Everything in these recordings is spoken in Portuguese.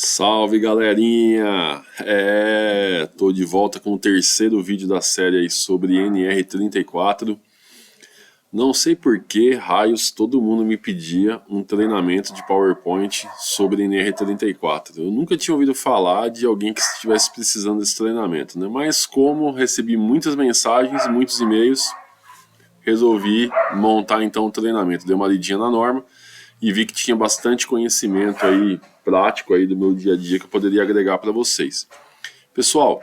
Salve galerinha! Tô de volta com o terceiro vídeo da série aí sobre NR34. Não sei por que raios todo mundo me pedia um treinamento de PowerPoint sobre NR34. Eu nunca tinha ouvido falar de alguém que estivesse precisando desse treinamento, né? Mas como recebi muitas mensagens, muitos e-mails, resolvi montar então o treinamento. Dei uma lidinha na norma e vi que tinha bastante conhecimento aí prático aí do meu dia a dia que eu poderia agregar para vocês. Pessoal,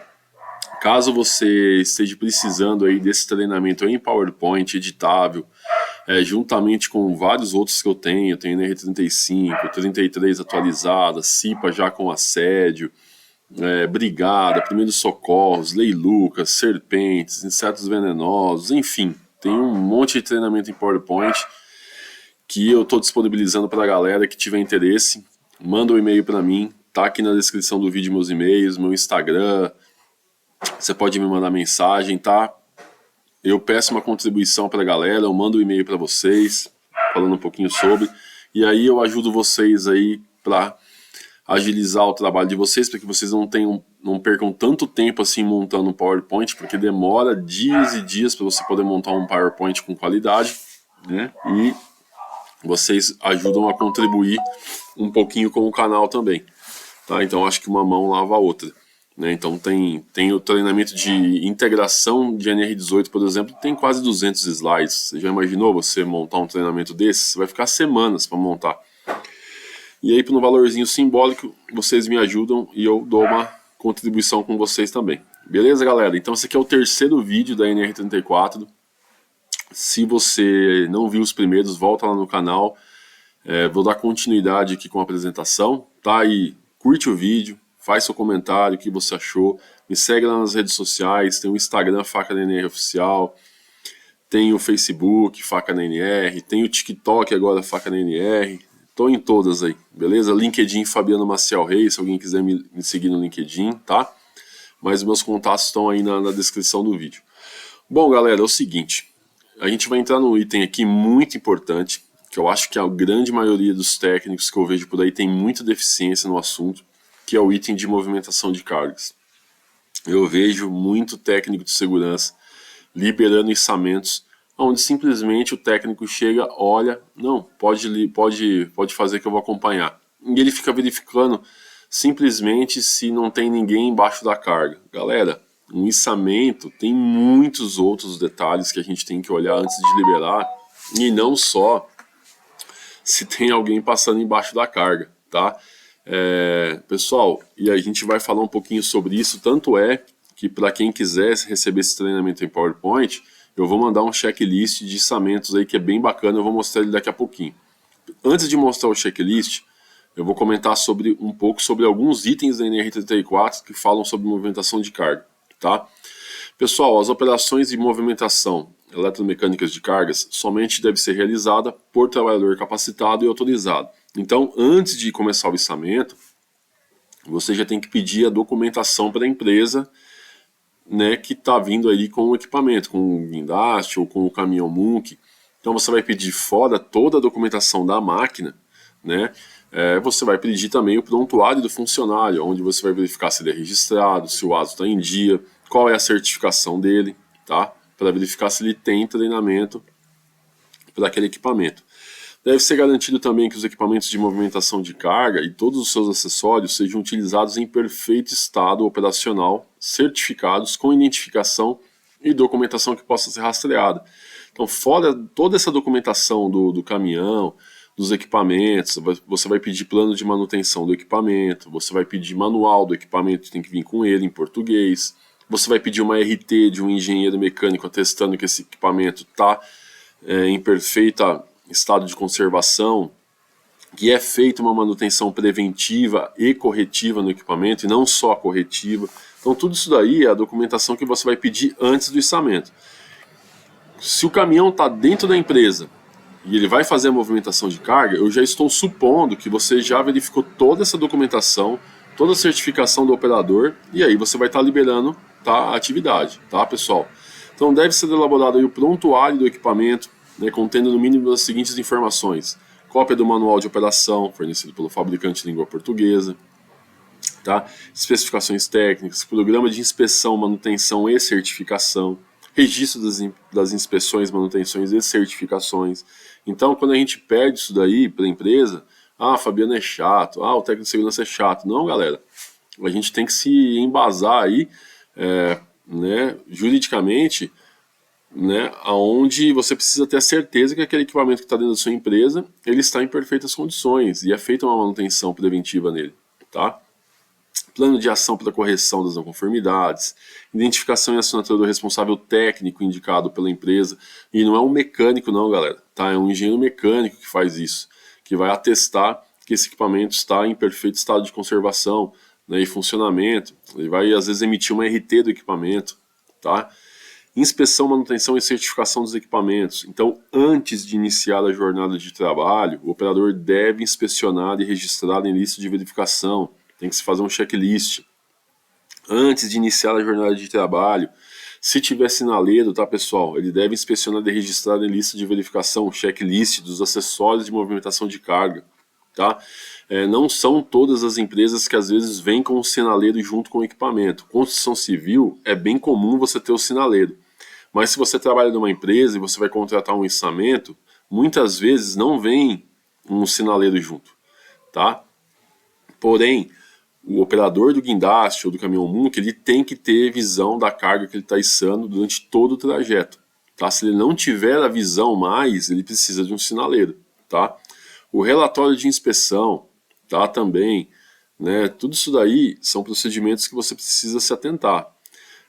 caso você esteja precisando aí desse treinamento em PowerPoint editável, juntamente com vários outros que eu tenho NR35, 33 atualizada, CIPA já com assédio, brigada, primeiros socorros, lei Lucas, serpentes, insetos venenosos, enfim, tem um monte de treinamento em PowerPoint que eu estou disponibilizando para a galera que tiver interesse. Manda um e-mail para mim, tá aqui na descrição do vídeo meus e-mails, meu Instagram, você pode me mandar mensagem, tá? Eu peço uma contribuição para a galera, eu mando um e-mail para vocês, falando um pouquinho sobre, e aí eu ajudo vocês aí para agilizar o trabalho de vocês, para que vocês não percam tanto tempo assim montando um PowerPoint, porque demora dias e dias para você poder montar um PowerPoint com qualidade, né? E vocês ajudam a contribuir um pouquinho com o canal também, tá? Então acho que uma mão lava a outra, né? Então tem o treinamento de integração de NR18, por exemplo, tem quase 200 slides. Você já imaginou você montar um treinamento desse? Você vai ficar semanas para montar. E aí, por um valorzinho simbólico, vocês me ajudam e eu dou uma contribuição com vocês também. Beleza, galera? Então esse aqui é o terceiro vídeo da NR34. Se você não viu os primeiros, volta lá no canal. Vou dar continuidade aqui com a apresentação, tá? E curte o vídeo, faz seu comentário, o que você achou. Me segue lá nas redes sociais, tem o Instagram Faca na NR Oficial, tem o Facebook Faca na NR, tem o TikTok agora Faca na NR. Tô em todas aí, beleza? LinkedIn Fabiano Maciel Reis, se alguém quiser me seguir no LinkedIn, tá? Mas meus contatos estão aí na descrição do vídeo. Bom, galera, é o seguinte. A gente vai entrar num item aqui muito importante, que eu acho que a grande maioria dos técnicos que eu vejo por aí tem muita deficiência no assunto, que é o item de movimentação de cargas. Eu vejo muito técnico de segurança liberando içamentos, onde simplesmente o técnico chega, olha, não, pode fazer que eu vou acompanhar. E ele fica verificando simplesmente se não tem ninguém embaixo da carga. Galera, um içamento tem muitos outros detalhes que a gente tem que olhar antes de liberar, e não só se tem alguém passando embaixo da carga, tá? Pessoal, e a gente vai falar um pouquinho sobre isso, tanto é que para quem quiser receber esse treinamento em PowerPoint, eu vou mandar um checklist de içamentos aí que é bem bacana, eu vou mostrar ele daqui a pouquinho. Antes de mostrar o checklist, eu vou comentar um pouco sobre alguns itens da NR34 que falam sobre movimentação de carga, tá? Pessoal, as operações de movimentação eletromecânicas de cargas somente deve ser realizada por trabalhador capacitado e autorizado. Então, antes de começar o içamento, você já tem que pedir a documentação para a empresa, né, que está vindo aí com o equipamento, com o guindaste ou com o caminhão MUNC. Então você vai pedir fora toda a documentação da máquina, né? Você vai pedir também o prontuário do funcionário, onde você vai verificar se ele é registrado, se o ASO está em dia, qual é a certificação dele, tá? Para verificar se ele tem treinamento para aquele equipamento. Deve ser garantido também que os equipamentos de movimentação de carga e todos os seus acessórios sejam utilizados em perfeito estado operacional, certificados, com identificação e documentação que possa ser rastreada. Então, fora toda essa documentação do caminhão, dos equipamentos, você vai pedir plano de manutenção do equipamento, você vai pedir manual do equipamento, tem que vir com ele em português, você vai pedir uma RT de um engenheiro mecânico atestando que esse equipamento está em perfeito estado de conservação, que é feita uma manutenção preventiva e corretiva no equipamento, e não só corretiva. Então tudo isso daí é a documentação que você vai pedir antes do içamento. Se o caminhão está dentro da empresa e ele vai fazer a movimentação de carga, eu já estou supondo que você já verificou toda essa documentação, toda a certificação do operador, e aí você vai estar liberando, tá, a atividade, tá, pessoal? Então deve ser elaborado aí o prontuário do equipamento, né, contendo no mínimo as seguintes informações: cópia do manual de operação, fornecido pelo fabricante de língua portuguesa, tá? Especificações técnicas, programa de inspeção, manutenção e certificação, registro das inspeções, manutenções e certificações. Então, quando a gente perde isso daí para a empresa, Fabiano é chato, o técnico de segurança é chato. Não, galera, a gente tem que se embasar aí, né, juridicamente, né, aonde você precisa ter a certeza que aquele equipamento que está dentro da sua empresa, ele está em perfeitas condições e é feita uma manutenção preventiva nele, tá? Plano de ação para correção das não conformidades, identificação e assinatura do responsável técnico indicado pela empresa, e não é um mecânico não, galera, tá? É um engenheiro mecânico que faz isso, que vai atestar que esse equipamento está em perfeito estado de conservação, né, e funcionamento. Ele vai às vezes emitir uma RT do equipamento, tá? Inspeção, manutenção e certificação dos equipamentos. Então, antes de iniciar a jornada de trabalho, o operador deve inspecionar e registrar em lista de verificação. Tem que se fazer um checklist. Antes de iniciar a jornada de trabalho, se tiver sinaleiro, tá, pessoal? Ele deve inspecionar e registrar em lista de verificação, checklist dos acessórios de movimentação de carga, tá? Não são todas as empresas que às vezes vêm com o sinaleiro junto com o equipamento. Construção civil é bem comum você ter o sinaleiro. Mas se você trabalha numa empresa e você vai contratar um içamento, muitas vezes não vem um sinaleiro junto, tá? Porém, o operador do guindaste ou do caminhão MUNC, ele tem que ter visão da carga que ele está içando durante todo o trajeto, tá? Se ele não tiver a visão mais, ele precisa de um sinaleiro, tá? O relatório de inspeção, tá? Também, né? Tudo isso daí são procedimentos que você precisa se atentar.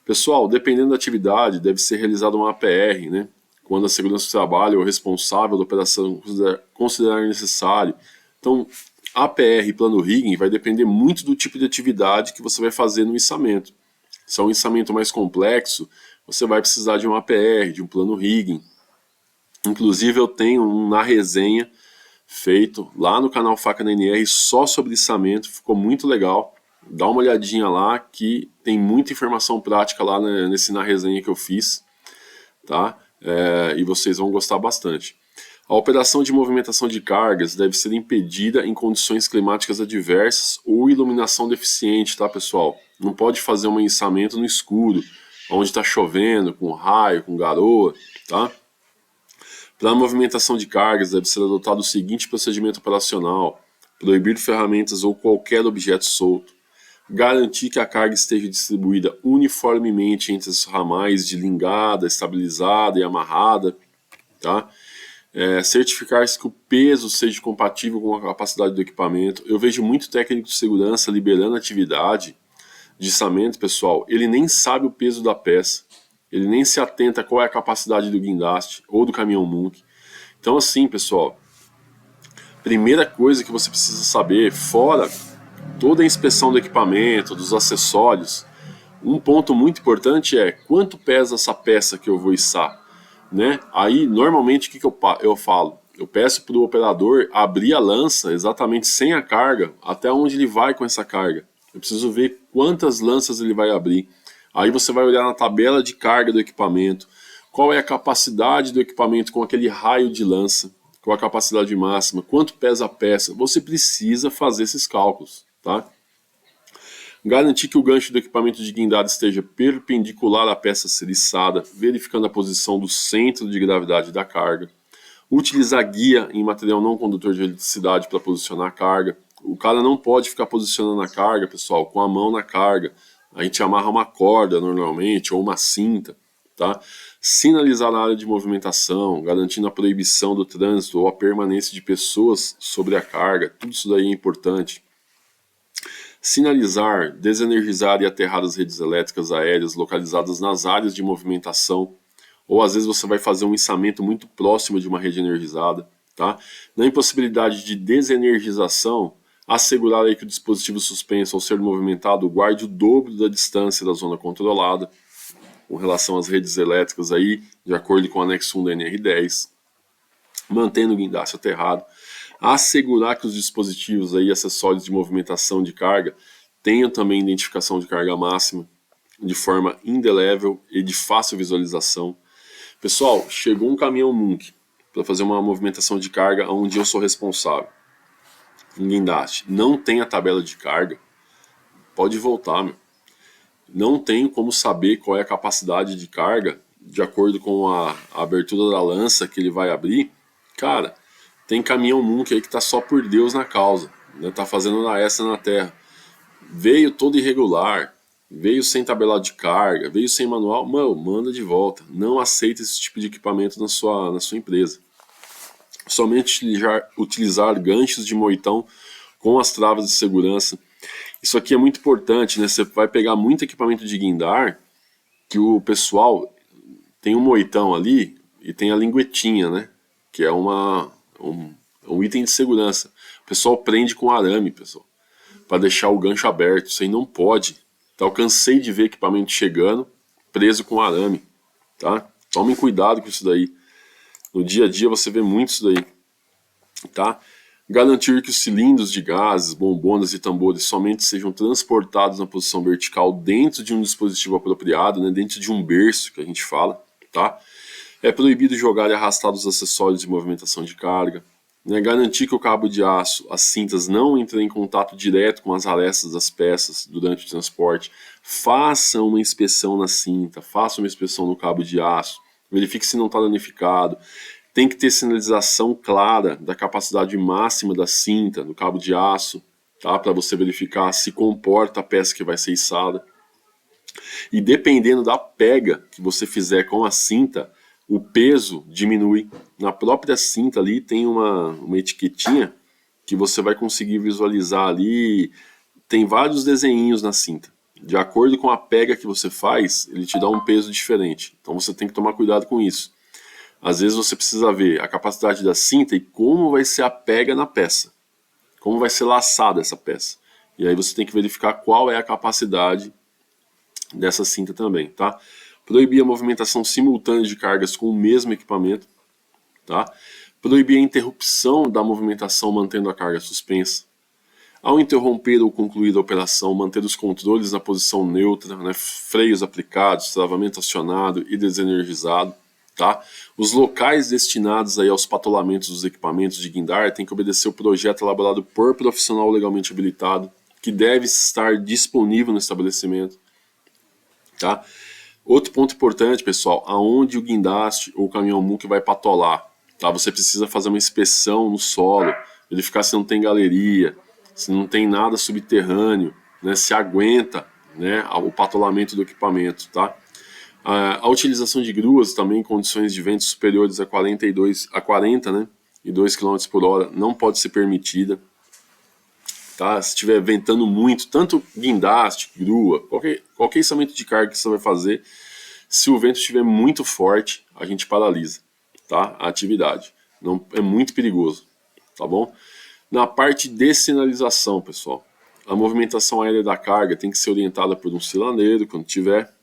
Pessoal, dependendo da atividade, deve ser realizada uma APR, né? Quando a segurança do trabalho ou responsável da operação considerar necessário. Então, APR e plano rigging vai depender muito do tipo de atividade que você vai fazer no içamento. Se é um içamento mais complexo, você vai precisar de uma APR, de um plano rigging. Inclusive, eu tenho um na resenha feito lá no canal Faca na NR só sobre içamento, ficou muito legal. Dá uma olhadinha lá que tem muita informação prática lá na resenha que eu fiz, tá? E vocês vão gostar bastante. A operação de movimentação de cargas deve ser impedida em condições climáticas adversas ou iluminação deficiente, tá, pessoal? Não pode fazer um içamento no escuro, onde está chovendo, com raio, com garoa, tá? Para a movimentação de cargas deve ser adotado o seguinte procedimento operacional: proibir ferramentas ou qualquer objeto solto. Garantir que a carga esteja distribuída uniformemente entre os ramais de lingada, estabilizada e amarrada, tá? Certificar-se que o peso seja compatível com a capacidade do equipamento. Eu vejo muito técnico de segurança liberando atividade de içamento, pessoal, ele nem sabe o peso da peça, ele nem se atenta a qual é a capacidade do guindaste ou do caminhão MUNC. Então assim, pessoal, primeira coisa que você precisa saber, fora toda a inspeção do equipamento, dos acessórios, um ponto muito importante é quanto pesa essa peça que eu vou içar, né? Aí, normalmente, o que eu falo? Eu peço para o operador abrir a lança exatamente sem a carga, até onde ele vai com essa carga. Eu preciso ver quantas lanças ele vai abrir. Aí você vai olhar na tabela de carga do equipamento, qual é a capacidade do equipamento com aquele raio de lança, qual a capacidade máxima, quanto pesa a peça. Você precisa fazer esses cálculos, tá? Garantir que o gancho do equipamento de guindado esteja perpendicular à peça a ser içada, verificando a posição do centro de gravidade da carga. Utilizar guia em material não condutor de eletricidade para posicionar a carga. O cara não pode ficar posicionando a carga, pessoal, com a mão na carga. A gente amarra uma corda normalmente, ou uma cinta, tá? Sinalizar a área de movimentação, garantindo a proibição do trânsito ou a permanência de pessoas sobre a carga. Tudo isso daí é importante. Sinalizar, desenergizar e aterrar as redes elétricas aéreas localizadas nas áreas de movimentação, ou às vezes você vai fazer um içamento muito próximo de uma rede energizada, tá? Na impossibilidade de desenergização, assegurar aí que o dispositivo suspenso ao ser movimentado guarde o dobro da distância da zona controlada, com relação às redes elétricas aí, de acordo com o anexo 1 da NR10, mantendo o guindaste aterrado, assegurar que os dispositivos aí, acessórios de movimentação de carga tenham também identificação de carga máxima de forma indelével e de fácil visualização. Pessoal, chegou um caminhão MUNC para fazer uma movimentação de carga onde eu sou responsável. Um guindaste não tem a tabela de carga, pode voltar, meu. Não tenho como saber qual é a capacidade de carga de acordo com a abertura da lança que ele vai abrir. Cara, tem caminhão Munk aí que tá só por Deus na causa, né? Tá fazendo essa na terra. Veio todo irregular, veio sem tabelado de carga, veio sem manual, mano, manda de volta. Não aceita esse tipo de equipamento na sua empresa. Somente utilizar ganchos de moitão com as travas de segurança. Isso aqui é muito importante, né? Você vai pegar muito equipamento de guindar que o pessoal tem um moitão ali e tem a linguetinha, né? Que é um item de segurança. O pessoal prende com arame, pessoal, para deixar o gancho aberto. Isso aí não pode. Então, eu cansei de ver equipamento chegando preso com arame, tá? Tomem cuidado com isso daí. No dia a dia você vê muito isso daí, tá? Garantir que os cilindros de gases, bombonas e tambores somente sejam transportados na posição vertical dentro de um dispositivo apropriado, né? Dentro de um berço, que a gente fala, tá? É proibido jogar e arrastar os acessórios de movimentação de carga. Né? Garantir que o cabo de aço, as cintas, não entrem em contato direto com as arestas das peças durante o transporte. Faça uma inspeção na cinta, faça uma inspeção no cabo de aço, verifique se não está danificado. Tem que ter sinalização clara da capacidade máxima da cinta, do cabo de aço, tá? Para você verificar se comporta a peça que vai ser içada. E dependendo da pega que você fizer com a cinta, o peso diminui. Na própria cinta ali tem uma etiquetinha que você vai conseguir visualizar ali. Tem vários desenhinhos na cinta. De acordo com a pega que você faz, ele te dá um peso diferente. Então você tem que tomar cuidado com isso. Às vezes você precisa ver a capacidade da cinta e como vai ser a pega na peça. Como vai ser laçada essa peça. E aí você tem que verificar qual é a capacidade dessa cinta também, tá? Proibir a movimentação simultânea de cargas com o mesmo equipamento, tá? Proibir a interrupção da movimentação mantendo a carga suspensa. Ao interromper ou concluir a operação, manter os controles na posição neutra, né? Freios aplicados, travamento acionado e desenergizado, tá? Os locais destinados aí aos patolamentos dos equipamentos de guindar têm que obedecer o projeto elaborado por profissional legalmente habilitado, que deve estar disponível no estabelecimento, tá? Outro ponto importante, pessoal, aonde o guindaste ou o caminhão Munk vai patolar, tá? Você precisa fazer uma inspeção no solo, verificar se não tem galeria, se não tem nada subterrâneo, né? Se aguenta, né, o patolamento do equipamento, tá? A utilização de gruas também em condições de vento superiores a 40, né, e 2 km por hora não pode ser permitida. Tá? Se estiver ventando muito, tanto guindaste, grua, qualquer içamento de carga que você vai fazer, se o vento estiver muito forte, a gente paralisa, tá? A atividade. Não, é muito perigoso, tá bom? Na parte de sinalização, pessoal, a movimentação aérea da carga tem que ser orientada por um sinaleiro, quando tiver.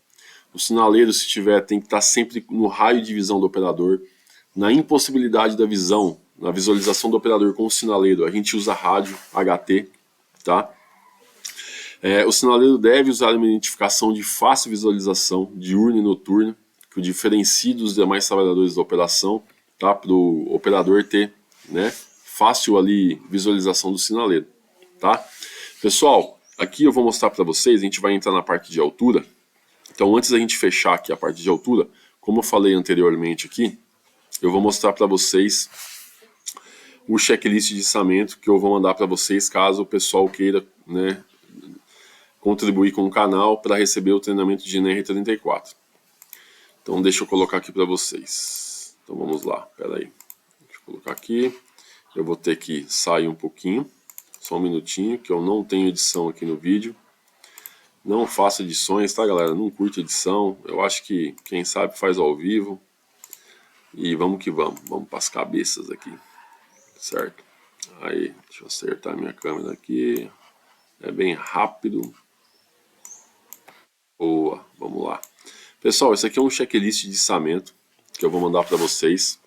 O sinaleiro, se tiver, tem que estar sempre no raio de visão do operador. Na impossibilidade da visão, na visualização do operador com o sinaleiro, a gente usa rádio HT, tá? O sinaleiro deve usar uma identificação de fácil visualização, diurna e noturna, que o diferencie dos demais trabalhadores da operação, tá? Para o operador ter, né, fácil ali visualização do sinaleiro, tá? Pessoal, aqui eu vou mostrar para vocês, a gente vai entrar na parte de altura. Então, antes da gente fechar aqui a parte de altura, como eu falei anteriormente aqui, eu vou mostrar para vocês o checklist de içamento que eu vou mandar para vocês caso o pessoal queira, né, contribuir com o canal para receber o treinamento de NR34. Então, deixa eu colocar aqui para vocês. Então, vamos lá, pera aí. Deixa eu colocar aqui. Eu vou ter que sair um pouquinho, só um minutinho, que eu não tenho edição aqui no vídeo. Não faço edições, tá, galera? Não curto edição. Eu acho que quem sabe faz ao vivo. E vamos que vamos. Vamos para as cabeças aqui. Certo? Aí, deixa eu acertar minha câmera aqui. É bem rápido. Boa, vamos lá. Pessoal, esse aqui é um checklist de içamento que eu vou mandar para vocês.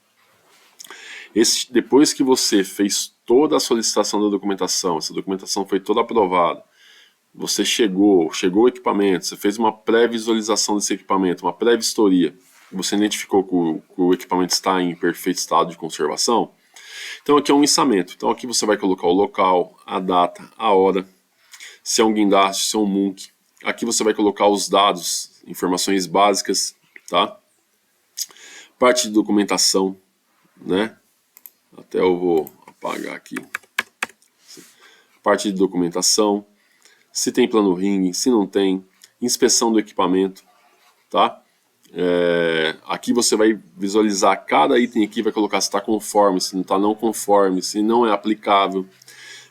Depois que você fez toda a solicitação da documentação, essa documentação foi toda aprovada, você chegou o equipamento, você fez uma pré-visualização desse equipamento, uma pré-vistoria, você identificou que o equipamento está em perfeito estado de conservação, então aqui é um içamento. Então aqui você vai colocar o local, a data, a hora. se é um guindaste, se é um MUNC. Aqui você vai colocar os dados, informações básicas, tá? Parte de documentação, né? Até eu vou apagar aqui. Parte de documentação, se tem plano ring, se não tem, inspeção do equipamento, tá? Aqui você vai visualizar cada item aqui, vai colocar se está conforme, se não está não conforme, se não é aplicável.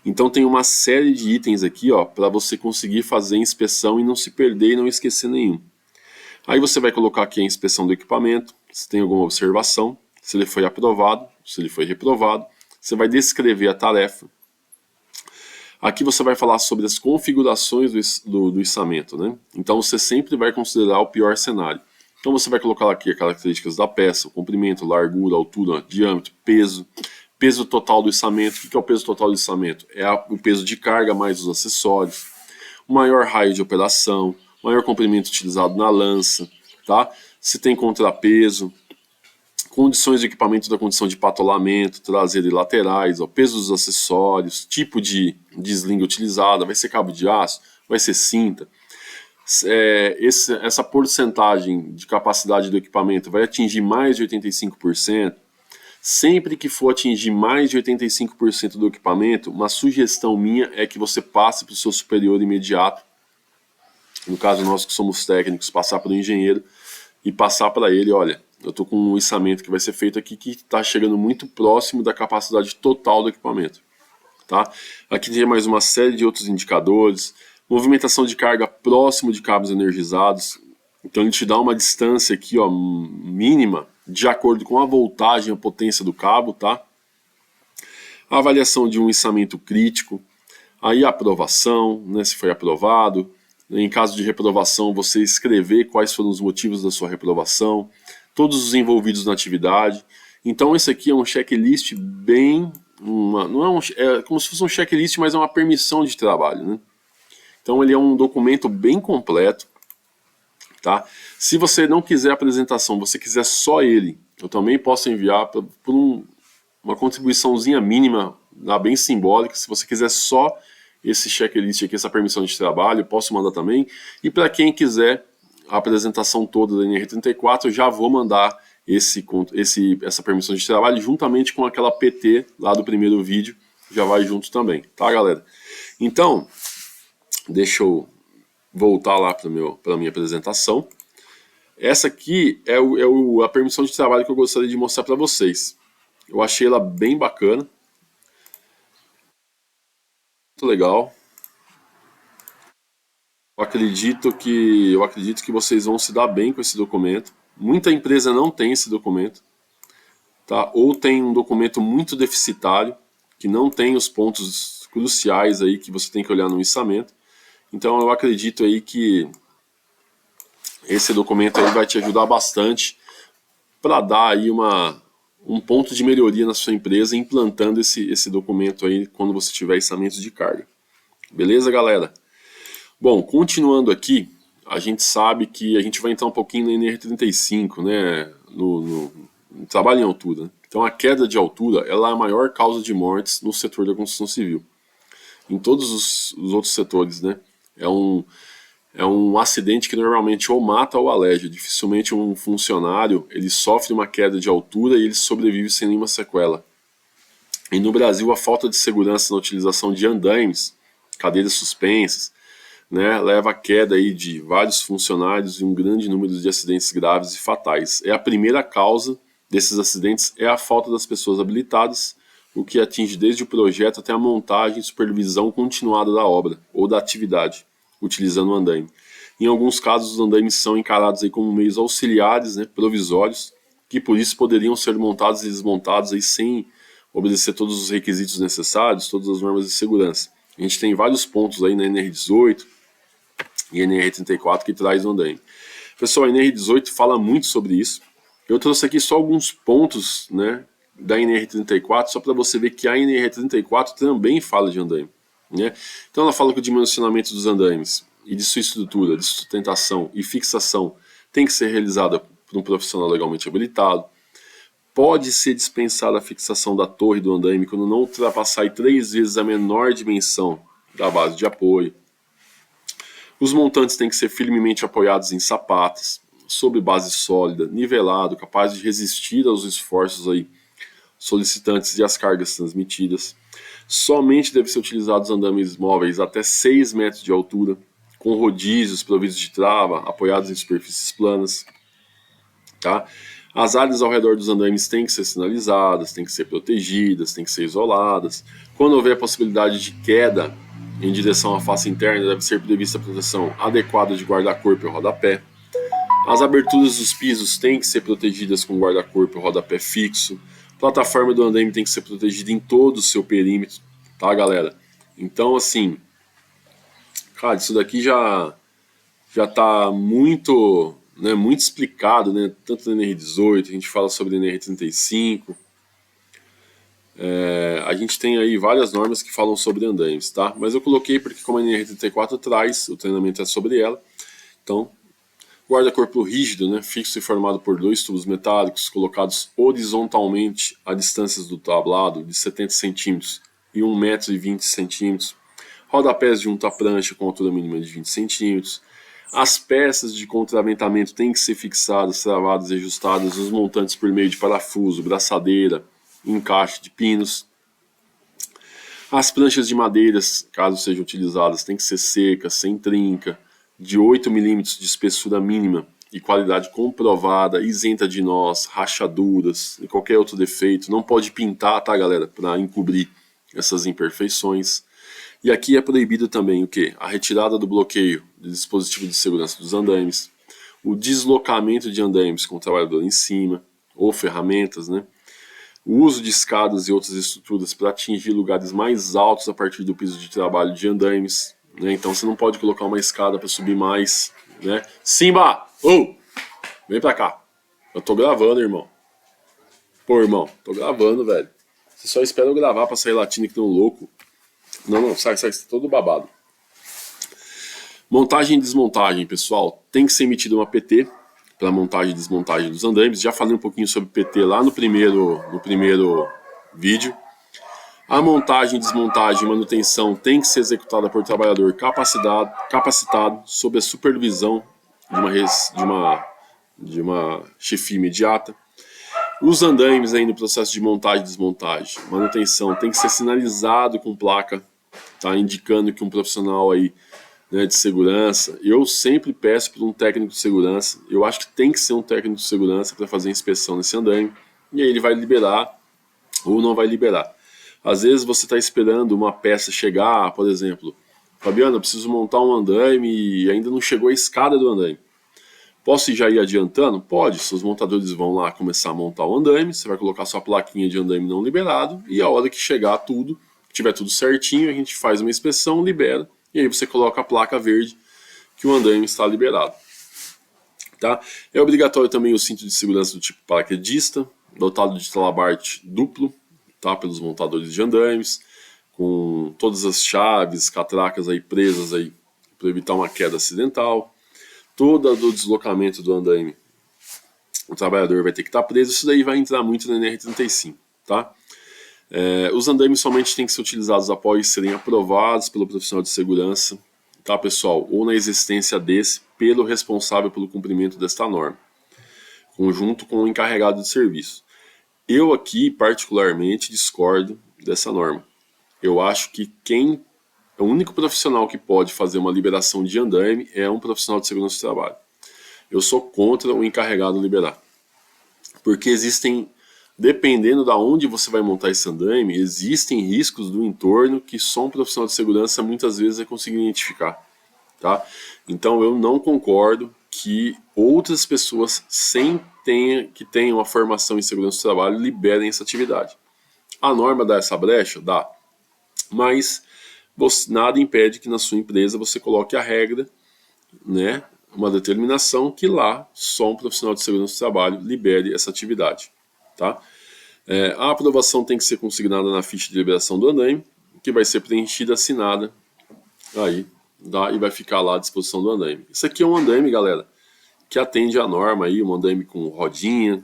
Então tem uma série de itens aqui, ó, para você conseguir fazer a inspeção e não se perder e não esquecer nenhum. Aí você vai colocar aqui a inspeção do equipamento, se tem alguma observação, se ele foi aprovado, se ele foi reprovado. Você vai descrever a tarefa. Aqui você vai falar sobre as configurações do içamento, né? Então você sempre vai considerar o pior cenário. Então você vai colocar aqui as características da peça, o comprimento, largura, altura, diâmetro, peso, peso total do içamento. O que é o peso total do içamento? É o peso de carga mais os acessórios, o maior raio de operação, o maior comprimento utilizado na lança, tá? Se tem contrapeso, condições do equipamento da condição de patolamento, traseiro e laterais, ó, peso dos acessórios, tipo de sling utilizada, vai ser cabo de aço, vai ser cinta. Essa porcentagem de capacidade do equipamento vai atingir mais de 85%. Sempre que for atingir mais de 85% do equipamento, uma sugestão minha é que você passe para o seu superior imediato, no caso nós que somos técnicos, passar para o engenheiro e passar para ele, olha, eu estou com um içamento que vai ser feito aqui que está chegando muito próximo da capacidade total do equipamento. Tá? Aqui tem mais uma série de outros indicadores, movimentação de carga próximo de cabos energizados, então ele te dá uma distância aqui, ó, mínima, de acordo com a voltagem e a potência do cabo, tá? A avaliação de um içamento crítico, aí a aprovação, né, se foi aprovado, em caso de reprovação você escrever quais foram os motivos da sua reprovação, todos os envolvidos na atividade. Então esse aqui é um checklist bem... é como se fosse um checklist, mas é uma permissão de trabalho, né? Então ele é um documento bem completo, tá? Se você não quiser a apresentação, você quiser só ele, eu também posso enviar por uma contribuiçãozinha mínima, bem simbólica. Se você quiser só esse checklist aqui, essa permissão de trabalho, eu posso mandar também. E para quem quiser a apresentação toda da NR34, eu já vou mandar essa permissão de trabalho juntamente com aquela PT lá do primeiro vídeo, já vai junto também, tá, galera? Então, deixa eu voltar lá para a minha apresentação. Essa aqui é a permissão de trabalho que eu gostaria de mostrar para vocês. Eu achei ela bem bacana. Muito legal. Eu acredito que vocês vão se dar bem com esse documento. Muita empresa não tem esse documento, tá? Ou tem um documento muito deficitário, que não tem os pontos cruciais aí que você tem que olhar no içamento. Então eu acredito aí que esse documento aí vai te ajudar bastante para dar aí um ponto de melhoria na sua empresa, implantando esse documento aí quando você tiver içamento de carga. Beleza, galera? Bom, continuando aqui, a gente sabe que a gente vai entrar um pouquinho na NR35, né, no trabalho em altura. Então a queda de altura ela é a maior causa de mortes no setor da construção civil. Em todos os outros setores, né, é um acidente que normalmente ou mata ou aleja. Dificilmente um funcionário ele sofre uma queda de altura e ele sobrevive sem nenhuma sequela. E no Brasil a falta de segurança na utilização de andaimes, cadeiras suspensas, né, leva à queda aí de vários funcionários e um grande número de acidentes graves e fatais. A primeira causa desses acidentes é a falta das pessoas habilitadas, o que atinge desde o projeto até a montagem e supervisão continuada da obra ou da atividade, utilizando o andaime. Em alguns casos, os andaimes são encarados aí como meios auxiliares, né, provisórios, que por isso poderiam ser montados e desmontados aí sem obedecer todos os requisitos necessários, todas as normas de segurança. A gente tem vários pontos aí na NR18 e NR34 que traz o andaime. Pessoal, a NR18 fala muito sobre isso. Eu trouxe aqui só alguns pontos, né, da NR34, só para você ver que a NR34 também fala de andaime, né? Então ela fala que o dimensionamento dos andaimes e de sua estrutura, de sustentação e fixação tem que ser realizada por um profissional legalmente habilitado. Pode ser dispensada a fixação da torre do andaime quando não ultrapassar 3 vezes a menor dimensão da base de apoio. Os montantes têm que ser firmemente apoiados em sapatos, sobre base sólida, nivelado, capaz de resistir aos esforços aí solicitantes e às cargas transmitidas. Somente deve ser utilizados andames móveis até 6 metros de altura, com rodízios providos de trava, apoiados em superfícies planas. Tá? As áreas ao redor dos andames têm que ser sinalizadas, têm que ser protegidas, têm que ser isoladas. Quando houver possibilidade de queda em direção à face interna, deve ser prevista a proteção adequada de guarda-corpo e rodapé. As aberturas dos pisos têm que ser protegidas com guarda-corpo e rodapé fixo. A plataforma do andame tem que ser protegida em todo o seu perímetro, tá, galera? Então, assim, cara, isso daqui já tá muito, né, muito explicado, né? Tanto na NR18, a gente fala sobre a NR35. A gente tem aí várias normas que falam sobre andames, tá? Mas eu coloquei porque como a NR34 traz, o treinamento é sobre ela. Então, guarda-corpo rígido, né, fixo e formado por 2 tubos metálicos colocados horizontalmente a distâncias do tablado de 70 cm e 1,20 m. Rodapés de unta-prancha com altura mínima de 20 cm. As peças de contraventamento têm que ser fixadas, travadas e ajustadas nos montantes por meio de parafuso, braçadeira, encaixe de pinos. As pranchas de madeiras, caso sejam utilizadas, têm que ser secas, sem trinca, de 8 mm de espessura mínima e qualidade comprovada, isenta de nós, rachaduras e qualquer outro defeito. Não pode pintar, tá, galera, para encobrir essas imperfeições. E aqui é proibido também o quê? A retirada do bloqueio do dispositivo de segurança dos andames, o deslocamento de andames com o trabalhador em cima, ou ferramentas, né? O uso de escadas e outras estruturas para atingir lugares mais altos a partir do piso de trabalho de andames, né? Então você não pode colocar uma escada para subir mais, né? Simba! Vem pra cá. Eu tô gravando, irmão. Pô, irmão, tô gravando, velho. Você só espera eu gravar pra sair latindo que nem um louco. Não, sai, tá todo babado. Montagem e desmontagem, pessoal. Tem que ser emitida uma PT para montagem e desmontagem dos andames. Já falei um pouquinho sobre PT lá no primeiro vídeo. A montagem, desmontagem e manutenção tem que ser executada por trabalhador capacitado sob a supervisão de uma chefia imediata. Os andames aí no processo de montagem e desmontagem, manutenção, tem que ser sinalizado com placa, tá, indicando que um profissional aí, né, de segurança. Eu sempre peço para um técnico de segurança. Eu acho que tem que ser um técnico de segurança para fazer a inspeção nesse andame. E aí ele vai liberar ou não vai liberar. Às vezes você está esperando uma peça chegar, por exemplo, Fabiano, eu preciso montar um andame e ainda não chegou a escada do andame. Posso já ir adiantando? Pode, seus montadores vão lá começar a montar o andame, você vai colocar sua plaquinha de andame não liberado, e a hora que chegar tudo, tiver tudo certinho, a gente faz uma inspeção, libera, e aí você coloca a placa verde que o andame está liberado. Tá? É obrigatório também o cinto de segurança do tipo paraquedista, dotado de talabarte duplo, tá? Pelos montadores de andames, com todas as chaves, catracas aí presas aí para evitar uma queda acidental. Todo o deslocamento do andame, o trabalhador vai ter que estar preso. Isso daí vai entrar muito na NR35, tá? Os andames somente têm que ser utilizados após serem aprovados pelo profissional de segurança, tá, pessoal? Ou na existência desse pelo responsável pelo cumprimento desta norma, conjunto com o encarregado de serviço. Eu aqui, particularmente, discordo dessa norma. Eu acho que o único profissional que pode fazer uma liberação de andame é um profissional de segurança do trabalho. Eu sou contra o encarregado liberar. Porque existem, dependendo de onde você vai montar esse andame, existem riscos do entorno que só um profissional de segurança muitas vezes vai conseguir identificar. Tá? Então eu não concordo que outras pessoas que tenham a formação em segurança do trabalho liberem essa atividade. A norma dá essa brecha? Dá. Mas nada impede que na sua empresa você coloque a regra, né, uma determinação que lá só um profissional de segurança do trabalho libere essa atividade. Tá? A aprovação tem que ser consignada na ficha de liberação do andame, que vai ser preenchida, assinada aí, e vai ficar lá à disposição do andame. Isso aqui é um andame, galera, que atende à norma aí, um andame com rodinha,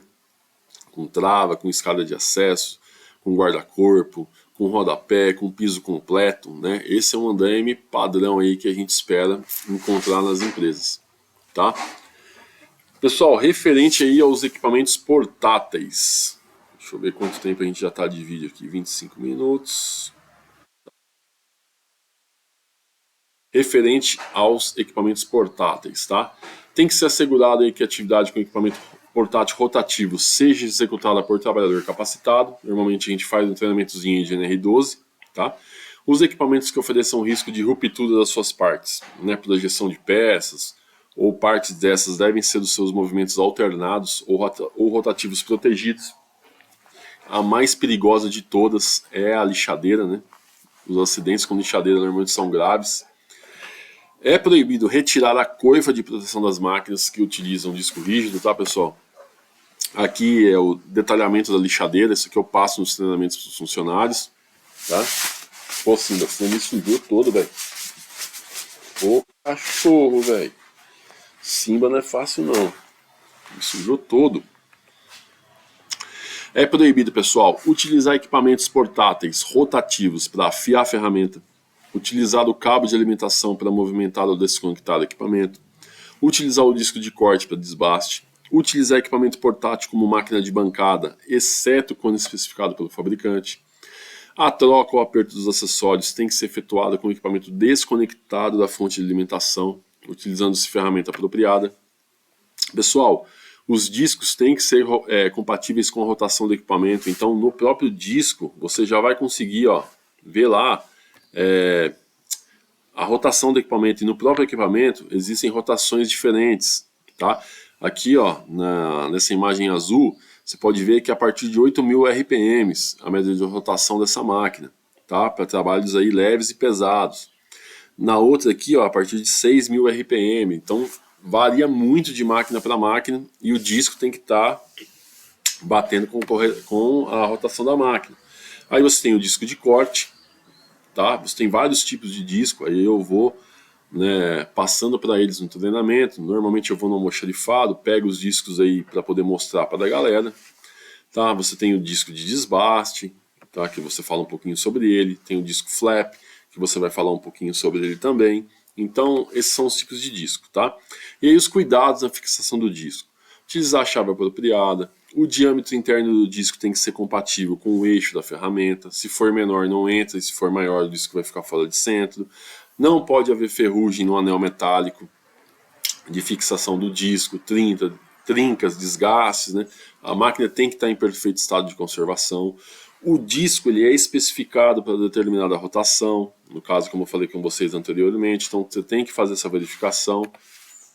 com trava, com escada de acesso, com guarda-corpo, com rodapé, com piso completo, né? Esse é um andaime padrão aí que a gente espera encontrar nas empresas, tá? Pessoal, referente aí aos equipamentos portáteis, deixa eu ver quanto tempo a gente já está de vídeo aqui, 25 minutos. Referente aos equipamentos portáteis, tá? Tem que ser assegurado aí que a atividade com equipamento portátil rotativo seja executada por trabalhador capacitado. Normalmente a gente faz um treinamentozinho de NR12, tá? Os equipamentos que ofereçam risco de ruptura das suas partes, né, projeção de peças ou partes dessas devem ser dos seus movimentos alternados ou rotativos protegidos. A mais perigosa de todas é a lixadeira, né? Os acidentes com lixadeira normalmente são graves. É proibido retirar a coifa de proteção das máquinas que utilizam disco rígido, tá, pessoal? Aqui é o detalhamento da lixadeira, isso aqui eu passo nos treinamentos dos funcionários, tá? Pô, Simba, você me sujou todo, velho. Ô, cachorro, velho. Simba não é fácil, não. Me sujou todo. É proibido, pessoal, utilizar equipamentos portáteis rotativos para afiar a ferramenta, utilizar o cabo de alimentação para movimentar ou desconectar o equipamento, utilizar o disco de corte para desbaste, utilizar equipamento portátil como máquina de bancada, exceto quando especificado pelo fabricante. A troca ou aperto dos acessórios tem que ser efetuada com o equipamento desconectado da fonte de alimentação, utilizando-se ferramenta apropriada. Pessoal, os discos têm que ser compatíveis com a rotação do equipamento, então no próprio disco você já vai conseguir ver lá a rotação do equipamento, e no próprio equipamento existem rotações diferentes, tá? Aqui, nessa imagem azul, você pode ver que a partir de 8.000 RPMs, a média de rotação dessa máquina, tá? Para trabalhos aí leves e pesados. Na outra aqui, a partir de 6.000 RPM, então varia muito de máquina para máquina e o disco tem que estar batendo com a rotação da máquina. Aí você tem o disco de corte, tá? Você tem vários tipos de disco, aí eu vou passando para eles no treinamento. Normalmente eu vou no almoxarifado, pego os discos aí para poder mostrar para a galera, tá? Você tem o disco de desbaste, tá? Que você fala um pouquinho sobre ele, tem o disco flap, que você vai falar um pouquinho sobre ele também. Então esses são os tipos de disco, tá? E aí os cuidados na fixação do disco: utilizar a chave apropriada, o diâmetro interno do disco tem que ser compatível com o eixo da ferramenta. Se for menor, não entra, e se for maior, o disco vai ficar fora de centro. Não pode haver ferrugem no anel metálico de fixação do disco, trincas, desgastes, né? A máquina tem que estar em perfeito estado de conservação. O disco ele é especificado para determinada rotação, no caso, como eu falei com vocês anteriormente, então você tem que fazer essa verificação,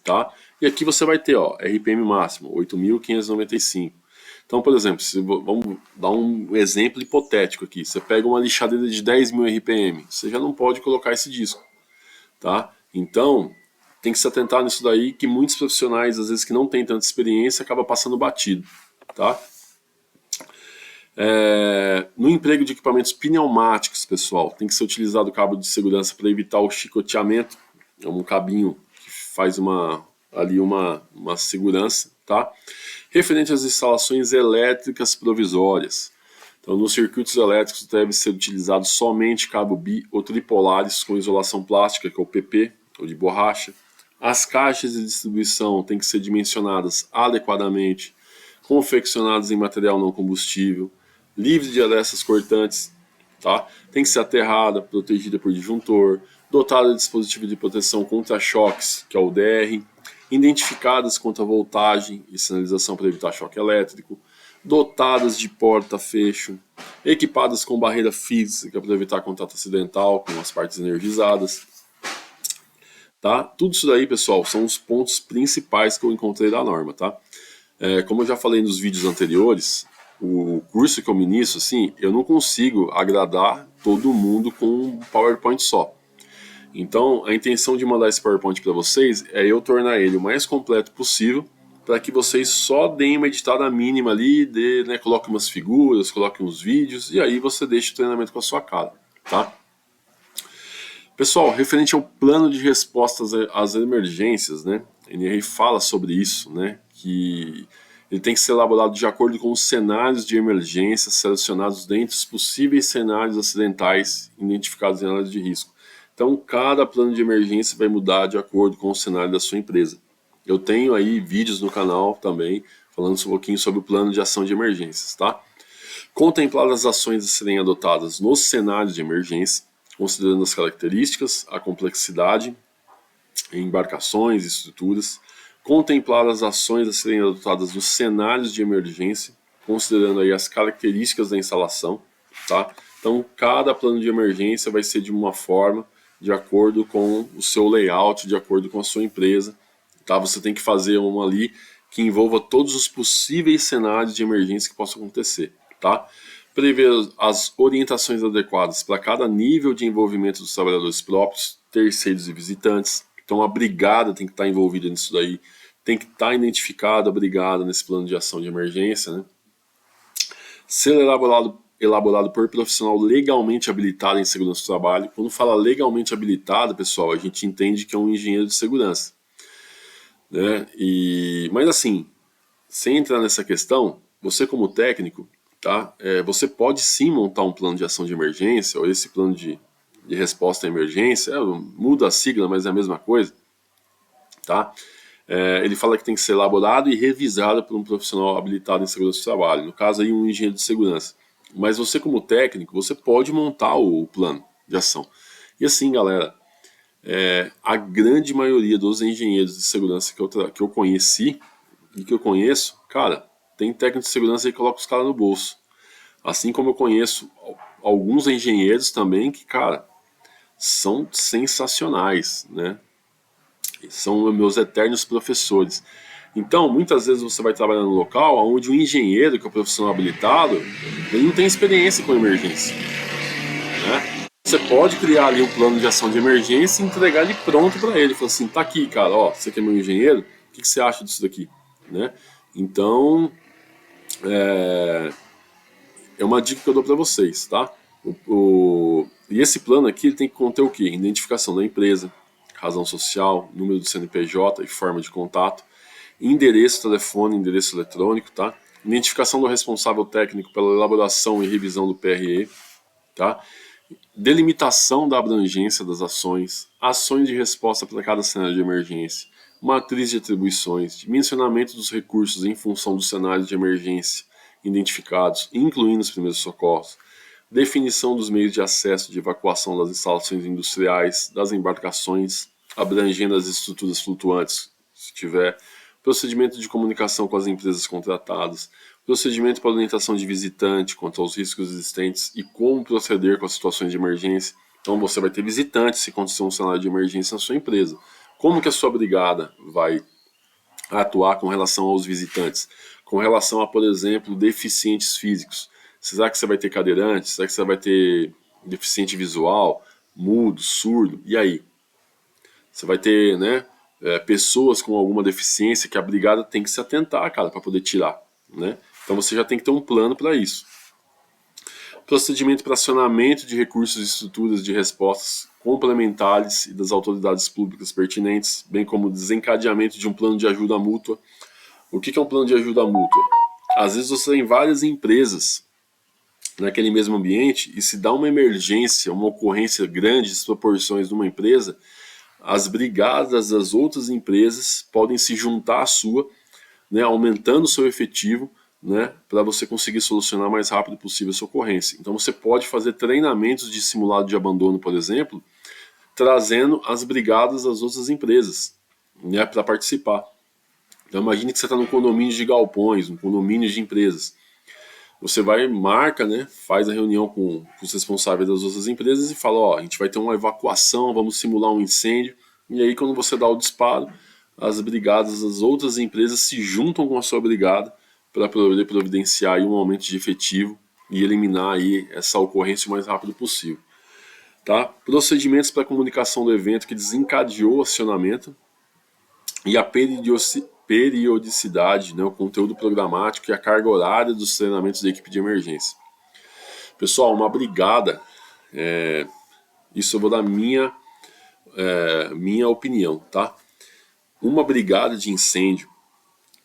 tá? E aqui você vai ter, RPM máximo, 8.595. Então, por exemplo, vamos dar um exemplo hipotético aqui. Você pega uma lixadeira de 10.000 RPM, você já não pode colocar esse disco, tá? Então, tem que se atentar nisso daí, que muitos profissionais, às vezes que não têm tanta experiência, acaba passando batido, tá? No emprego de equipamentos pneumáticos, pessoal, tem que ser utilizado o cabo de segurança para evitar o chicoteamento. É um cabinho que faz uma segurança, tá? Referente às instalações elétricas provisórias. Então, nos circuitos elétricos deve ser utilizado somente cabo bi ou tripolares com isolação plástica, que é o PP, ou de borracha. As caixas de distribuição têm que ser dimensionadas adequadamente, confeccionadas em material não combustível, livres de arestas cortantes, tá? Tem que ser aterrada, protegida por disjuntor, dotada de dispositivo de proteção contra choques, que é o DR, identificadas contra voltagem e sinalização para evitar choque elétrico, dotadas de porta-fecho, equipadas com barreira física para evitar contato acidental com as partes energizadas, tá? Tudo isso daí, pessoal, são os pontos principais que eu encontrei da norma, tá? Como eu já falei nos vídeos anteriores, o curso que eu ministro, assim, eu não consigo agradar todo mundo com um PowerPoint só. Então, a intenção de mandar esse PowerPoint para vocês é eu tornar ele o mais completo possível, para que vocês só deem uma editada mínima ali, coloquem umas figuras, coloquem uns vídeos, e aí você deixa o treinamento com a sua cara, tá? Pessoal, referente ao plano de respostas às emergências, né? A NR fala sobre isso, né? Que Ele tem que ser elaborado de acordo com os cenários de emergência selecionados dentre os possíveis cenários acidentais identificados em área de risco. Então, cada plano de emergência vai mudar de acordo com o cenário da sua empresa. Eu tenho aí vídeos no canal também falando um pouquinho sobre o plano de ação de emergências, tá? Contemplar as ações a serem adotadas nos cenários de emergência, considerando as características, a complexidade, embarcações, estruturas. Contemplar as ações a serem adotadas nos cenários de emergência, considerando aí as características da instalação, tá? Então, cada plano de emergência vai ser de uma forma, de acordo com o seu layout, de acordo com a sua empresa, tá? Você tem que fazer uma ali que envolva todos os possíveis cenários de emergência que possam acontecer, tá? Prever as orientações adequadas para cada nível de envolvimento dos trabalhadores próprios, terceiros e visitantes. Então, a brigada tem que estar envolvida nisso daí, tem que estar identificada a brigada nesse plano de ação de emergência, né? Ser elaborado por profissional legalmente habilitado em segurança do trabalho. Quando fala legalmente habilitado, pessoal, a gente entende que é um engenheiro de segurança, né? Mas assim, sem entrar nessa questão, você como técnico, tá? Você pode sim montar um plano de ação de emergência, ou esse plano de resposta à emergência, muda a sigla, mas é a mesma coisa, tá? Ele fala que tem que ser elaborado e revisado por um profissional habilitado em segurança do trabalho, no caso aí um engenheiro de segurança. Mas você como técnico, você pode montar o plano de ação. E assim, galera, a grande maioria dos engenheiros de segurança que eu conheci e que eu conheço, cara, tem técnico de segurança que coloca os caras no bolso. Assim como eu conheço alguns engenheiros também que, cara, são sensacionais, né? São meus eternos professores. Então, muitas vezes você vai trabalhar no local onde o engenheiro, que é o profissional habilitado, ele não tem experiência com emergência, né? Você pode criar ali um plano de ação de emergência e entregar ele pronto para ele. Falar assim, tá aqui, cara, ó, você que é meu engenheiro, o que você acha disso daqui, né? Então, é uma dica que eu dou para vocês, tá? E esse plano aqui ele tem que conter o quê? Identificação da empresa, razão social, número do CNPJ e forma de contato, endereço, telefone, endereço eletrônico, tá? Identificação do responsável técnico pela elaboração e revisão do PRE, tá? Delimitação da abrangência das ações, ações de resposta para cada cenário de emergência, matriz de atribuições, dimensionamento dos recursos em função dos cenários de emergência identificados, incluindo os primeiros socorros, definição dos meios de acesso de evacuação das instalações industriais, das embarcações, abrangendo as estruturas flutuantes, se tiver, procedimento de comunicação com as empresas contratadas, procedimento para orientação de visitante quanto aos riscos existentes e como proceder com as situações de emergência. Então você vai ter visitantes se acontecer um cenário de emergência na sua empresa. Como que a sua brigada vai atuar com relação aos visitantes? Com relação a, por exemplo, deficientes físicos. Será que você vai ter cadeirante? Será que você vai ter deficiente visual, mudo, surdo? E aí? Você vai ter, né, pessoas com alguma deficiência que a brigada tem que se atentar, cara, para poder tirar, né? Então você já tem que ter um plano para isso. Procedimento para acionamento de recursos e estruturas de respostas complementares e das autoridades públicas pertinentes, bem como desencadeamento de um plano de ajuda mútua. O que é um plano de ajuda mútua? Às vezes você tem várias empresas naquele mesmo ambiente e se dá uma emergência, uma ocorrência grande de proporções numa empresa, as brigadas das outras empresas podem se juntar à sua, né, aumentando o seu efetivo, né, para você conseguir solucionar o mais rápido possível essa ocorrência. Então você pode fazer treinamentos de simulado de abandono, por exemplo, trazendo as brigadas das outras empresas, né, para participar. Então imagine que você está num condomínio de galpões, um condomínio de empresas. Você vai, marca, né, faz a reunião com os responsáveis das outras empresas e fala, ó, a gente vai ter uma evacuação, vamos simular um incêndio. E aí quando você dá o disparo, as brigadas das outras empresas se juntam com a sua brigada para poder providenciar aí um aumento de efetivo e eliminar aí essa ocorrência o mais rápido possível. Tá? Procedimentos para comunicação do evento que desencadeou o acionamento e a periodicidade, né, o conteúdo programático e a carga horária dos treinamentos da equipe de emergência. Pessoal, uma brigada, isso eu vou dar minha opinião, tá? Uma brigada de incêndio,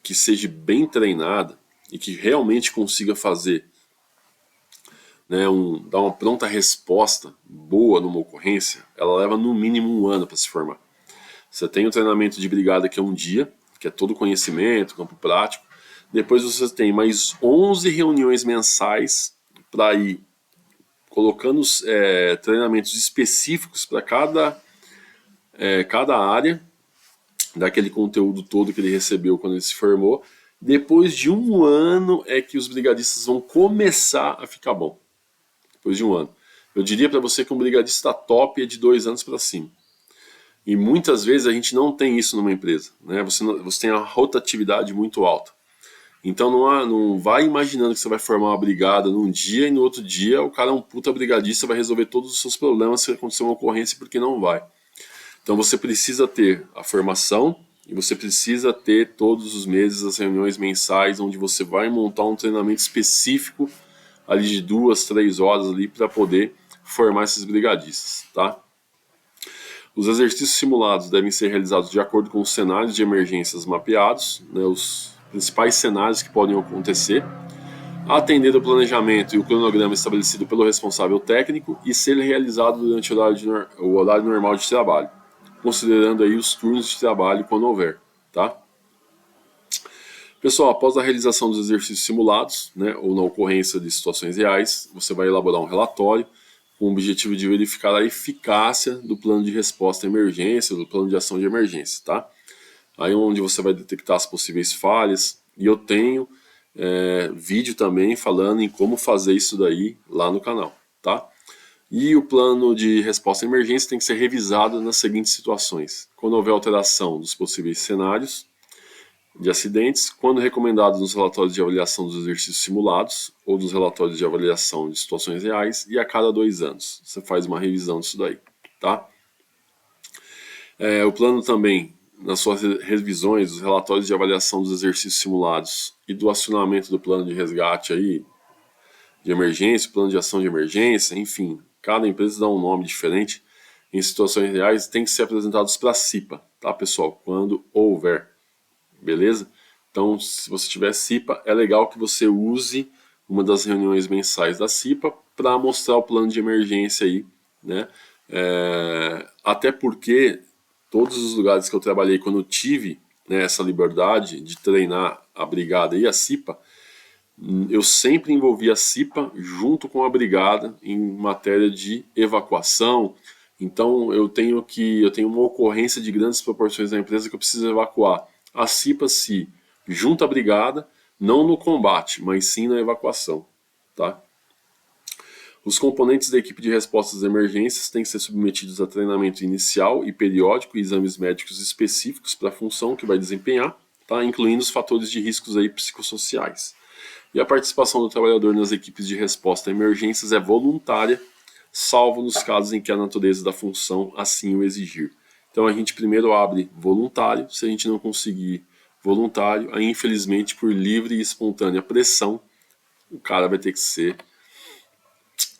que seja bem treinada e que realmente consiga fazer, né, dar uma pronta resposta boa numa ocorrência, ela leva no mínimo 1 ano para se formar. Você tem o treinamento de brigada, que é 1 dia, que é todo conhecimento, campo prático. Depois você tem mais 11 reuniões mensais para ir colocando treinamentos específicos para cada área daquele conteúdo todo que ele recebeu quando ele se formou. Depois de 1 ano é que os brigadistas vão começar a ficar bom. Depois de 1 ano. Eu diria para você que um brigadista top é de 2 anos para cima. E muitas vezes a gente não tem isso numa empresa, né? Você tem a rotatividade muito alta. Então não vai imaginando que você vai formar uma brigada num dia e no outro dia o cara é um puta brigadista, vai resolver todos os seus problemas se acontecer uma ocorrência, porque não vai. Então você precisa ter a formação e você precisa ter todos os meses as reuniões mensais onde você vai montar um treinamento específico ali de 2, 3 horas ali para poder formar esses brigadistas, tá? Os exercícios simulados devem ser realizados de acordo com os cenários de emergências mapeados, né, os principais cenários que podem acontecer, atender ao planejamento e o cronograma estabelecido pelo responsável técnico e ser realizado durante o horário normal de trabalho, considerando aí os turnos de trabalho quando houver, tá? Pessoal, após a realização dos exercícios simulados, né, ou na ocorrência de situações reais, você vai elaborar um relatório com o objetivo de verificar a eficácia do plano de resposta à emergência, do plano de ação de emergência, tá? Aí onde você vai detectar as possíveis falhas, e eu tenho vídeo também falando em como fazer isso daí lá no canal, tá? E o plano de resposta à emergência tem que ser revisado nas seguintes situações: quando houver alteração dos possíveis cenários de acidentes, quando recomendados nos relatórios de avaliação dos exercícios simulados ou dos relatórios de avaliação de situações reais, e a cada 2 anos. Você faz uma revisão disso daí, tá? O plano também, nas suas revisões, os relatórios de avaliação dos exercícios simulados e do acionamento do plano de resgate aí, de emergência, plano de ação de emergência, enfim, cada empresa dá um nome diferente. Em situações reais, tem que ser apresentados para a CIPA, tá, pessoal? Quando houver. Beleza? Então, se você tiver CIPA, é legal que você use uma das reuniões mensais da CIPA para mostrar o plano de emergência aí, né? Até porque todos os lugares que eu trabalhei, quando eu tive, né, essa liberdade de treinar a brigada e a CIPA, eu sempre envolvi a CIPA junto com a brigada em matéria de evacuação. Então eu tenho uma ocorrência de grandes proporções na empresa que eu preciso evacuar. A CIPA se junta à brigada, não no combate, mas sim na evacuação, tá? Os componentes da equipe de resposta às emergências têm que ser submetidos a treinamento inicial e periódico e exames médicos específicos para a função que vai desempenhar, tá? Incluindo os fatores de riscos aí psicossociais. E a participação do trabalhador nas equipes de resposta a emergências é voluntária, salvo nos casos em que a natureza da função assim o exigir. Então a gente primeiro abre voluntário, se a gente não conseguir voluntário, aí infelizmente por livre e espontânea pressão, o cara vai ter que ser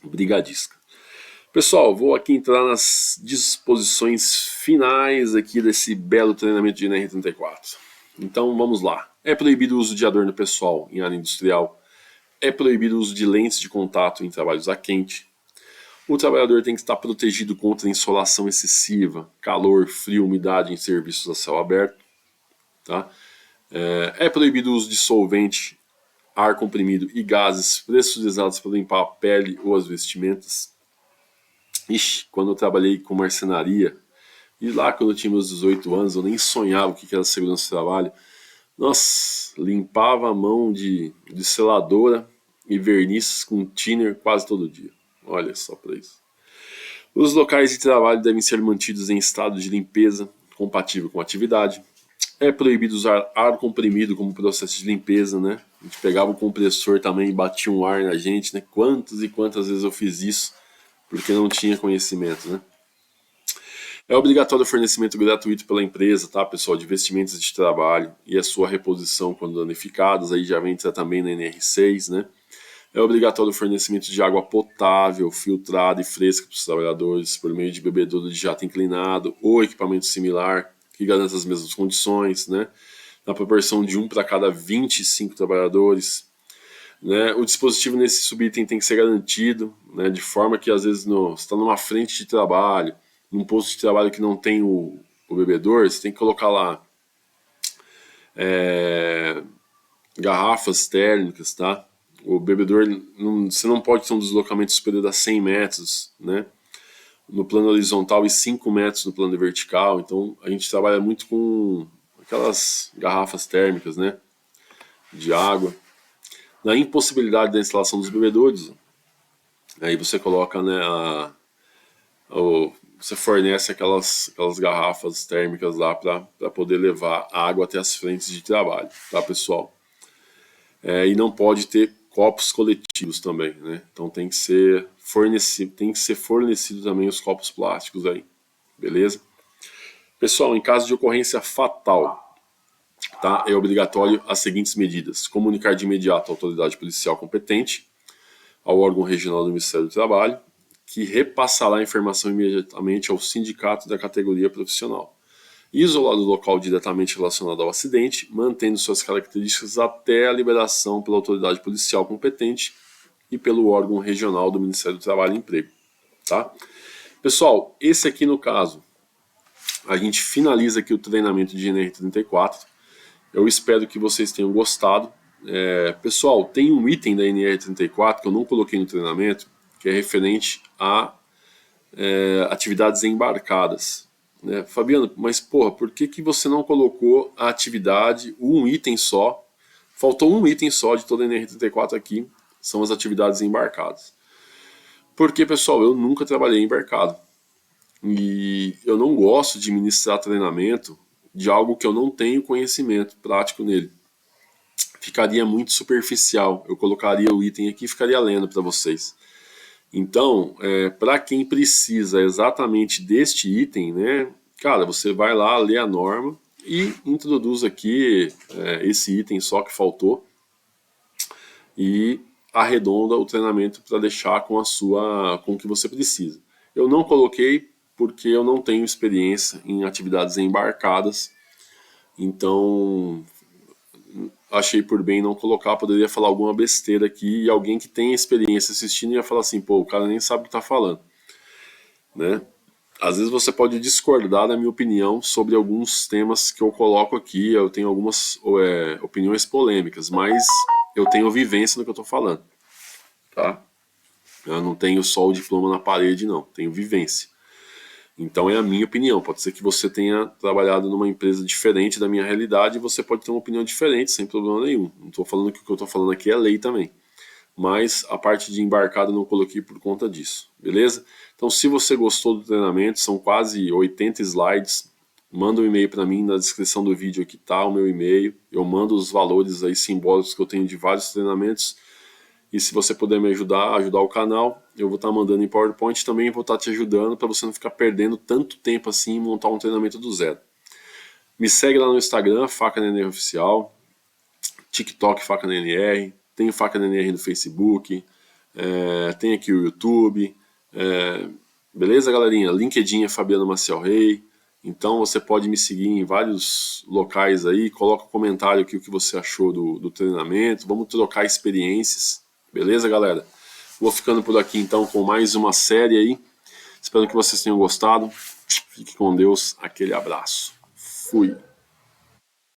brigadista. Pessoal, vou aqui entrar nas disposições finais aqui desse belo treinamento de NR34. Então vamos lá. É proibido o uso de adorno pessoal em área industrial. É proibido o uso de lentes de contato em trabalhos a quente. O trabalhador tem que estar protegido contra insolação excessiva, calor, frio, umidade em serviços a céu aberto. Tá? É proibido o uso de solvente, ar comprimido e gases pressurizados para limpar a pele ou as vestimentas. Ixi, quando eu trabalhei com marcenaria, e lá quando eu tinha meus 18 anos, eu nem sonhava o que era segurança do trabalho. Nossa, limpava a mão de seladora e verniz com thinner quase todo dia. Olha só para isso. Os locais de trabalho devem ser mantidos em estado de limpeza compatível com a atividade. É proibido usar ar comprimido como processo de limpeza, né? A gente pegava o compressor também e batia um ar na gente, né? Quantas e quantas vezes eu fiz isso porque não tinha conhecimento, né? É obrigatório o fornecimento gratuito pela empresa, tá, pessoal, de vestimentas de trabalho e a sua reposição quando danificadas, aí já entra também na NR6, né? É obrigatório o fornecimento de água potável, filtrada e fresca para os trabalhadores por meio de bebedouro de jato inclinado ou equipamento similar que garanta as mesmas condições, né? na proporção de 1 para cada 25 trabalhadores. Né? O dispositivo nesse subitem tem que ser garantido, né? De forma que às vezes você está numa frente de trabalho, num posto de trabalho que não tem o bebedor, você tem que colocar lá garrafas térmicas, tá? O bebedor, você não pode ter um deslocamento superior a 100 metros, né? No plano horizontal e 5 metros no plano vertical. Então a gente trabalha muito com aquelas garrafas térmicas, né? De água. Na impossibilidade da instalação dos bebedouros, aí você coloca, né, você fornece aquelas garrafas térmicas lá para poder levar água até as frentes de trabalho, tá, pessoal? E não pode ter copos coletivos também, né? Então tem que ser fornecido também os copos plásticos aí, beleza? Pessoal, em caso de ocorrência fatal, tá, é obrigatório as seguintes medidas: comunicar de imediato à autoridade policial competente, ao órgão regional do Ministério do Trabalho, que repassará a informação imediatamente ao sindicato da categoria profissional. Isolar o local diretamente relacionado ao acidente, mantendo suas características até a liberação pela autoridade policial competente e pelo órgão regional do Ministério do Trabalho e Emprego. Tá? Pessoal, esse aqui no caso, a gente finaliza aqui o treinamento de NR34. Eu espero que vocês tenham gostado. Pessoal, tem um item da NR34 que eu não coloquei no treinamento, que é referente a atividades embarcadas. Né? Fabiano, mas porra, por que você não colocou a atividade, um item só? Faltou um item só de toda a NR34 aqui, são as atividades embarcadas. Porque, pessoal, eu nunca trabalhei embarcado. E eu não gosto de ministrar treinamento de algo que eu não tenho conhecimento prático nele. Ficaria muito superficial. Eu colocaria o item aqui e ficaria lendo para vocês. Então, para quem precisa exatamente deste item, né, cara, você vai lá, lê a norma e introduz aqui esse item só que faltou e arredonda o treinamento para deixar com o que você precisa. Eu não coloquei porque eu não tenho experiência em atividades embarcadas, então achei por bem não colocar. Poderia falar alguma besteira aqui e alguém que tem experiência assistindo ia falar assim, pô, o cara nem sabe o que tá falando, né? Às vezes você pode discordar da minha opinião sobre alguns temas que eu coloco aqui, eu tenho algumas opiniões polêmicas, mas eu tenho vivência no que eu tô falando, tá? Eu não tenho só o diploma na parede, não, tenho vivência. Então é a minha opinião. Pode ser que você tenha trabalhado numa empresa diferente da minha realidade e você pode ter uma opinião diferente, sem problema nenhum. Não estou falando que o que eu estou falando aqui é lei também. Mas a parte de embarcado eu não coloquei por conta disso, beleza? Então se você gostou do treinamento, são quase 80 slides, manda um e-mail para mim, na descrição do vídeo aqui tá o meu e-mail. Eu mando os valores aí simbólicos que eu tenho de vários treinamentos. E se você puder me ajudar o canal, eu vou estar mandando em PowerPoint, também vou estar te ajudando para você não ficar perdendo tanto tempo assim em montar um treinamento do zero. Me segue lá no Instagram, Faca na NR Oficial, TikTok Faca na NR, tem Faca na NR no Facebook, tem aqui o YouTube, beleza, galerinha? LinkedIn é Fabiano Maciel Rey, então você pode me seguir em vários locais aí, coloca um comentário aqui o que você achou do treinamento, vamos trocar experiências. Beleza, galera? Vou ficando por aqui então com mais uma série aí. Espero que vocês tenham gostado. Fique com Deus. Aquele abraço. Fui.